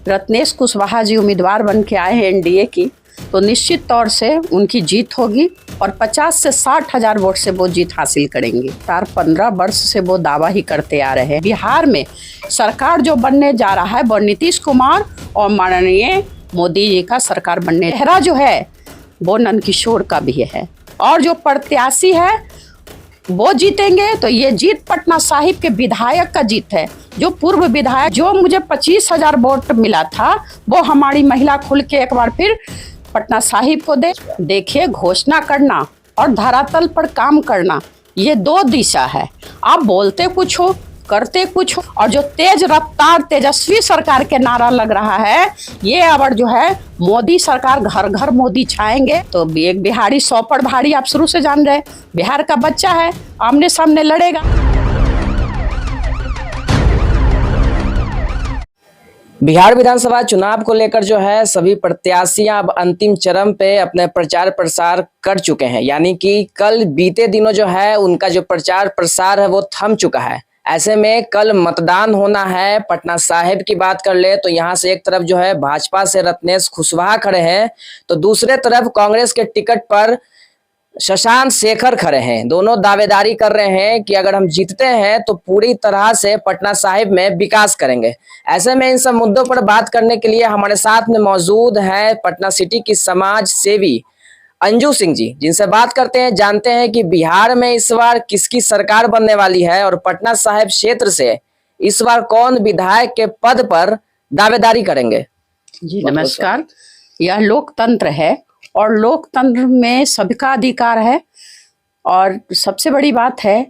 रत्नेश कुशवाहा जी उम्मीदवार बन के आए हैं एनडीए की, तो निश्चित तौर से उनकी जीत होगी और 50 से 60 हजार वोट से वो जीत हासिल करेंगे। 15 वर्ष से वो दावा ही करते आ रहे हैं। बिहार में सरकार जो बनने जा रहा है वो नीतीश कुमार और माननीय मोदी जी का सरकार बनने। चेहरा जो है वो नंदकिशोर का भी है और जो प्रत्याशी है वो जीतेंगे। तो ये जीत पटना साहिब के विधायक का जीत है। जो पूर्व विधायक, जो मुझे 25 हजार वोट मिला था, वो हमारी महिला खुल के एक बार फिर पटना साहिब को दे। देखिए, घोषणा करना और धरातल पर काम करना ये दो दिशा है। आप बोलते कुछ हो, करते कुछ हो। और जो तेज रफ्तार तेजस्वी सरकार के नारा लग रहा है, ये अब जो है मोदी सरकार, घर घर मोदी छाएंगे। तो एक बिहारी 100 पर भारी, आप शुरू से जान रहे, बिहार का बच्चा है, आमने सामने लड़ेगा। बिहार विधानसभा चुनाव को लेकर जो है सभी प्रत्याशियां अब अंतिम चरण पे अपने प्रचार प्रसार कर चुके हैं। यानी कि कल बीते दिनों जो है उनका जो प्रचार प्रसार है वो थम चुका है। ऐसे में कल मतदान होना है। पटना साहिब की बात कर ले तो यहाँ से एक तरफ जो है भाजपा से रत्नेश कुशवाहा खड़े हैं, तो दूसरे तरफ कांग्रेस के टिकट पर शशांक शेखर खड़े हैं। दोनों दावेदारी कर रहे हैं कि अगर हम जीतते हैं तो पूरी तरह से पटना साहिब में विकास करेंगे। ऐसे में इन सब मुद्दों पर बात करने के लिए हमारे साथ में मौजूद है पटना सिटी की समाज सेवी अंजू सिंह जी, जिनसे बात करते हैं, जानते हैं कि बिहार में इस बार किसकी सरकार बनने वाली है और पटना साहिब क्षेत्र से इस बार कौन विधायक के पद पर दावेदारी करेंगे। जी नमस्कार। यह लोकतंत्र है और लोकतंत्र में सबका अधिकार है। और सबसे बड़ी बात है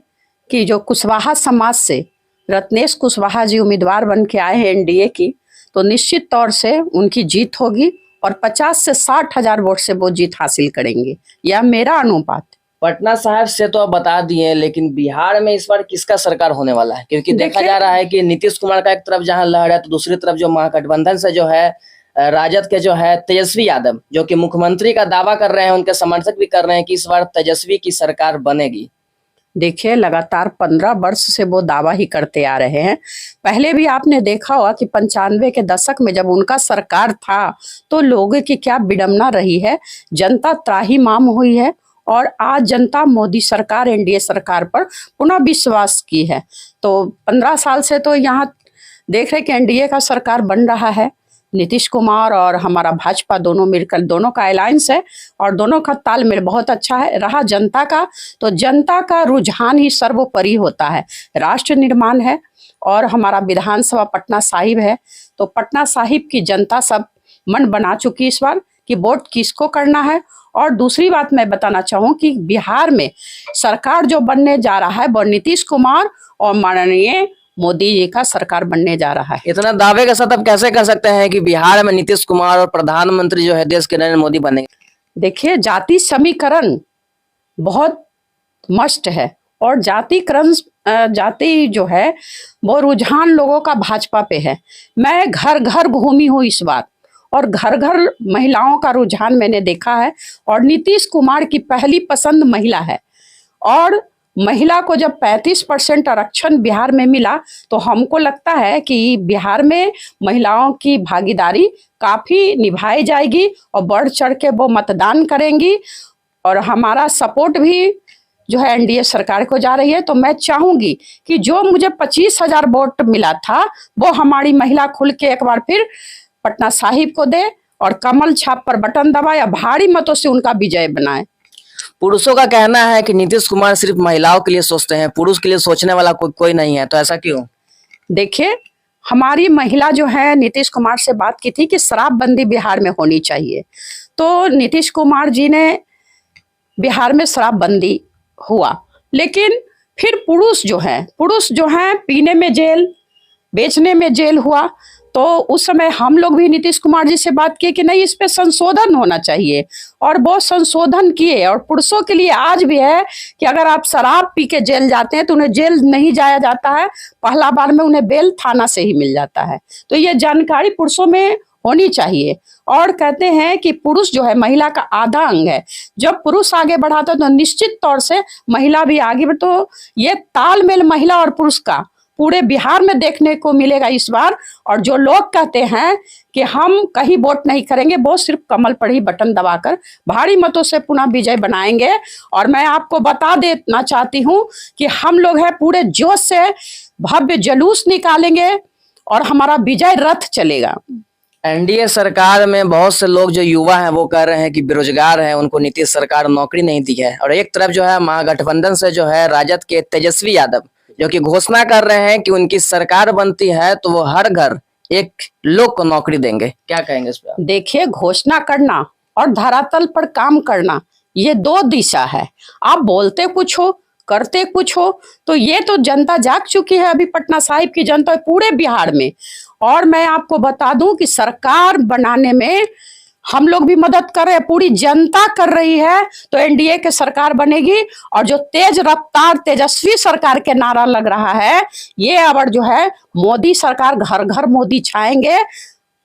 कि जो कुशवाहा समाज से रत्नेश कुशवाहा जी उम्मीदवार बन के आए हैं एनडीए की, तो निश्चित तौर से उनकी जीत होगी और 50 से 60 हजार वोट से वो जीत हासिल करेंगे। यह मेरा अनुपात। पटना साहिब से तो आप बता दिए, लेकिन बिहार में इस बार किसका सरकार होने वाला है? क्योंकि देखा जा रहा है कि नीतीश कुमार का एक तरफ जहां लहर है, तो दूसरी तरफ जो महागठबंधन से जो है राजद के जो है तेजस्वी यादव, जो कि मुख्यमंत्री का दावा कर रहे हैं, उनके समर्थक भी कर रहे हैं कि इस बार तेजस्वी की सरकार बनेगी। देखिए, लगातार 15 वर्ष से वो दावा ही करते आ रहे हैं। पहले भी आपने देखा होगा कि 95 के दशक में जब उनका सरकार था तो लोगों की क्या विडंबना रही है, जनता त्राहिमाम हुई है और आज जनता मोदी सरकार, एनडीए सरकार पर पुनः विश्वास की है। तो 15 साल से तो यहाँ देख रहे कि एनडीए का सरकार बन रहा है। नीतीश कुमार और हमारा भाजपा दोनों मिलकर, दोनों का अलायंस है और दोनों का तालमेल बहुत अच्छा है। रहा जनता का, तो जनता का रुझान ही सर्वोपरि होता है। राष्ट्र निर्माण है और हमारा विधानसभा पटना साहिब है, तो पटना साहिब की जनता सब मन बना चुकी इस बार कि वोट किसको करना है। और दूसरी बात मैं बताना चाहूँ कि बिहार में सरकार जो बनने जा रहा है वो नीतीश कुमार और माननीय मोदी जी का सरकार बनने जा रहा है। इतना दावे के साथ आप कैसे कर सकते हैं कि बिहार में नीतीश कुमार और प्रधानमंत्री जो है देश के नरेंद्र मोदी बनेंगे? देखिए, जाति समीकरण बहुत मस्ट है और जाति जो है वो रुझान लोगों का भाजपा पे है। मैं घर घर घूमी हूँ इस बार और घर घर महिलाओं का रुझान मैंने देखा है और नीतीश कुमार की पहली पसंद महिला है। और महिला को जब 35% आरक्षण बिहार में मिला तो हमको लगता है कि बिहार में महिलाओं की भागीदारी काफ़ी निभाई जाएगी और बढ़ चढ़ के वो मतदान करेंगी और हमारा सपोर्ट भी जो है एनडीए सरकार को जा रही है। तो मैं चाहूँगी कि जो मुझे 25 हजार वोट मिला था वो हमारी महिला खुल के एक बार फिर पटना साहिब को दे और कमल छाप पर बटन दबाए, भारी मतों से उनका विजय बनाए। पुरुषों का कहना है कि नीतीश कुमार सिर्फ महिलाओं के लिए सोचते हैं, पुरुष के लिए सोचने वाला कोई नहीं है, तो ऐसा क्यों? देखिए, हमारी महिला जो है नीतीश कुमार से बात की थी कि शराबबंदी बिहार में होनी चाहिए, तो नीतीश कुमार जी ने बिहार में शराबबंदी हुआ। लेकिन फिर पुरुष जो हैं पीने में जेल, बेचने में जेल हुआ। तो उस समय हम लोग भी नीतीश कुमार जी से बात किए कि नहीं, इस पे संशोधन होना चाहिए और वो संशोधन किए। और पुरुषों के लिए आज भी है कि अगर आप शराब पी के जेल जाते हैं तो उन्हें जेल नहीं जाया जाता है, पहला बार में उन्हें बेल थाना से ही मिल जाता है। तो ये जानकारी पुरुषों में होनी चाहिए। और कहते हैं कि पुरुष जो है महिला का आधा अंग है। जब पुरुष आगे बढ़ाता है तो निश्चित तौर से महिला भी आगे बढ़े। तो ये तालमेल महिला और पुरुष का पूरे बिहार में देखने को मिलेगा इस बार। और जो लोग कहते हैं कि हम कहीं वोट नहीं करेंगे, वो सिर्फ कमल पर ही बटन दबाकर भारी मतों से पुनः विजय बनाएंगे। और मैं आपको बता देना चाहती हूँ कि हम लोग हैं पूरे जोश से भव्य जुलूस निकालेंगे और हमारा विजय रथ चलेगा। एनडीए सरकार में बहुत से लोग जो युवा हैं वो कह रहे हैं कि बेरोजगार हैं, उनको नीतीश सरकार नौकरी नहीं दी है। और एक तरफ जो है महागठबंधन से जो है राजद के तेजस्वी यादव जो कि घोषणा कर रहे हैं कि उनकी सरकार बनती है तो वो हर घर एक लोग को नौकरी देंगे। क्या कहेंगे इस पर? देखिए, घोषणा करना और धरातल पर काम करना ये दो दिशा है। आप बोलते कुछ हो करते कुछ हो, तो ये तो जनता जाग चुकी है। अभी पटना साहिब की जनता पूरे बिहार में। और मैं आपको बता दूं कि सरकार बनाने में हम लोग भी मदद कर रहे हैं, पूरी जनता कर रही है। तो एनडीए की सरकार बनेगी। और जो तेज रफ्तार तेजस्वी सरकार के नारा लग रहा है, ये अब जो है मोदी सरकार, घर घर मोदी छाएंगे।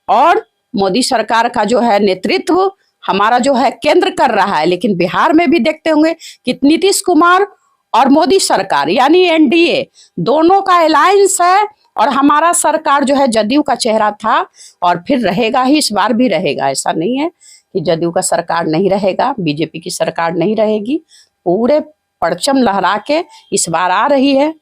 और मोदी सरकार का जो है नेतृत्व हमारा जो है केंद्र कर रहा है। लेकिन बिहार में भी देखते होंगे कि नीतीश कुमार और मोदी सरकार यानी एनडीए दोनों का अलायंस है। और हमारा सरकार जो है जदयू का चेहरा था और फिर रहेगा ही, इस बार भी रहेगा। ऐसा नहीं है कि जदयू का सरकार नहीं रहेगा, बीजेपी की सरकार नहीं रहेगी। पूरे परचम लहरा के इस बार आ रही है।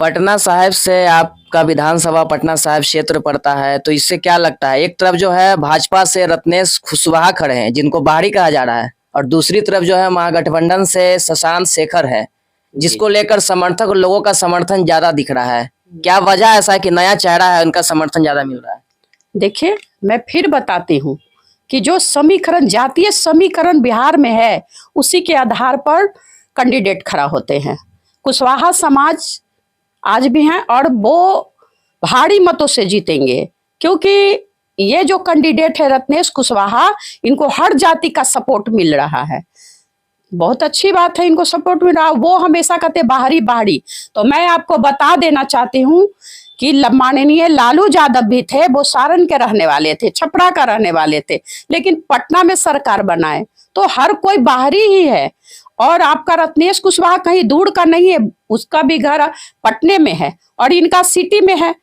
पटना साहिब से आपका विधानसभा पटना साहिब क्षेत्र पड़ता है, तो इससे क्या लगता है? एक तरफ जो है भाजपा से रत्नेश कुशवाहा खड़े हैं जिनको बाहरी कहा जा रहा है, और दूसरी तरफ जो है महागठबंधन से शशांक शेखर है जिसको लेकर समर्थक लोगों का समर्थन ज्यादा दिख रहा है। क्या वजह ऐसा है कि नया चेहरा है उनका समर्थन ज्यादा मिल रहा है? देखिए, मैं फिर बताती हूँ कि जो समीकरण, जातीय समीकरण बिहार में है, उसी के आधार पर कैंडिडेट खड़ा होते हैं। कुशवाहा समाज आज भी हैं और वो भारी मतों से जीतेंगे, क्योंकि ये जो कैंडिडेट है रत्नेश कुशवाहा, इनको हर जाति का सपोर्ट मिल रहा है। बहुत अच्छी बात है, इनको सपोर्ट मिल रहा। वो हमेशा कहते बाहरी बाहरी। तो मैं आपको बता देना चाहती हूँ कि माननीय लालू यादव भी थे, वो सारण के रहने वाले थे, छपरा का रहने वाले थे, लेकिन पटना में सरकार बनाए। तो हर कोई बाहरी ही है। और आपका रत्नेश कुशवाहा कहीं दूर का नहीं है, उसका भी घर पटने में है और इनका सिटी में है।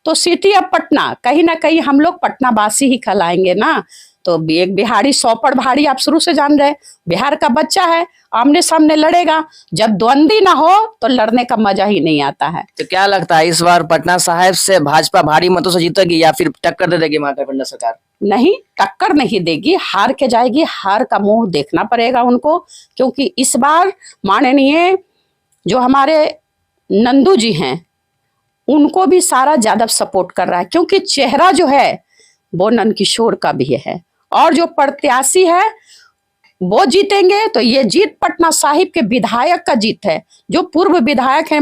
तो सिटी अब पटना, कहीं ना कहीं हम लोग पटना वासी ही खिलाएंगे ना। तो एक बिहारी 100 पर भारी, आप शुरू से जान रहे, बिहार का बच्चा है, आमने सामने लड़ेगा। जब द्वंद्वी ना हो तो लड़ने का मजा ही नहीं आता है। तो क्या लगता है इस बार पटना साहिब से भाजपा भारी मतों से जीतेगी या फिर टक्कर दे देगी महागठबंधन सरकार? नहीं, टक्कर नहीं देगी, हार के जाएगी। हार का मुंह देखना पड़ेगा उनको, क्योंकि इस बार माननीय जो हमारे नंदू जी हैं, उनको भी सारा यादव सपोर्ट कर रहा है, क्योंकि चेहरा जो है वो नंदकिशोर का भी है। और जो प्रत्याशी है वो जीतेंगे। तो ये जीत पटना साहिब के विधायक का जीत है, जो पूर्व विधायक है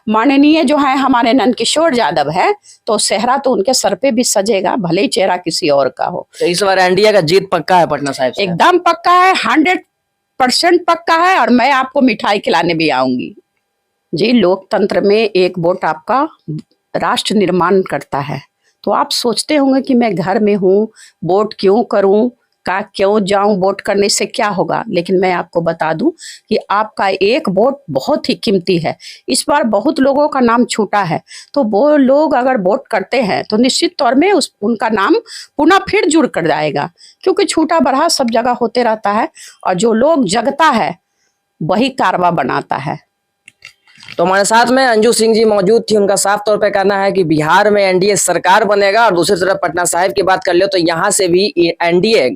माननीय जो है हमारे नंदकिशोर यादव है। तो सेहरा तो उनके सर पे भी सजेगा, भले ही चेहरा किसी और का हो। तो इस बार एनडीए का जीत पक्का है पटना साहिब से? एकदम पक्का है, 100% पक्का है। और मैं आपको मिठाई खिलाने भी आऊंगी जी। लोकतंत्र में एक वोट आपका राष्ट्र निर्माण करता है। तो आप सोचते होंगे कि मैं घर में हूँ, वोट क्यों करूँ, का क्यों जाऊं, वोट करने से क्या होगा। लेकिन मैं आपको बता दूं कि आपका एक वोट बहुत ही कीमती है। इस बार बहुत लोगों का नाम छूटा है, तो वो लोग अगर वोट करते हैं तो निश्चित तौर में उनका नाम पुनः फिर जुड़ कर जाएगा, क्योंकि छूटा बढ़ा सब जगह होते रहता है। और जो लोग जगता है वही कारवा बनाता है। तो हमारे साथ में अंजू सिंह जी मौजूद थी। उनका साफ तौर पे कहना है कि बिहार में एनडीए सरकार बनेगा। और दूसरी तरफ पटना साहिब की बात कर ले तो यहाँ से भी एनडीए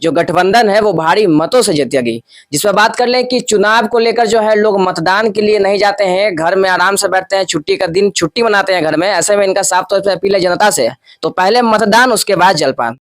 जो गठबंधन है वो भारी मतों से जीतेगी। जिस पर बात कर ले कि चुनाव को लेकर जो है लोग मतदान के लिए नहीं जाते हैं, घर में आराम से बैठते हैं, छुट्टी का दिन छुट्टी मनाते हैं घर में। ऐसे में इनका साफ तौर पर अपील है जनता से, तो पहले मतदान उसके बाद जलपान।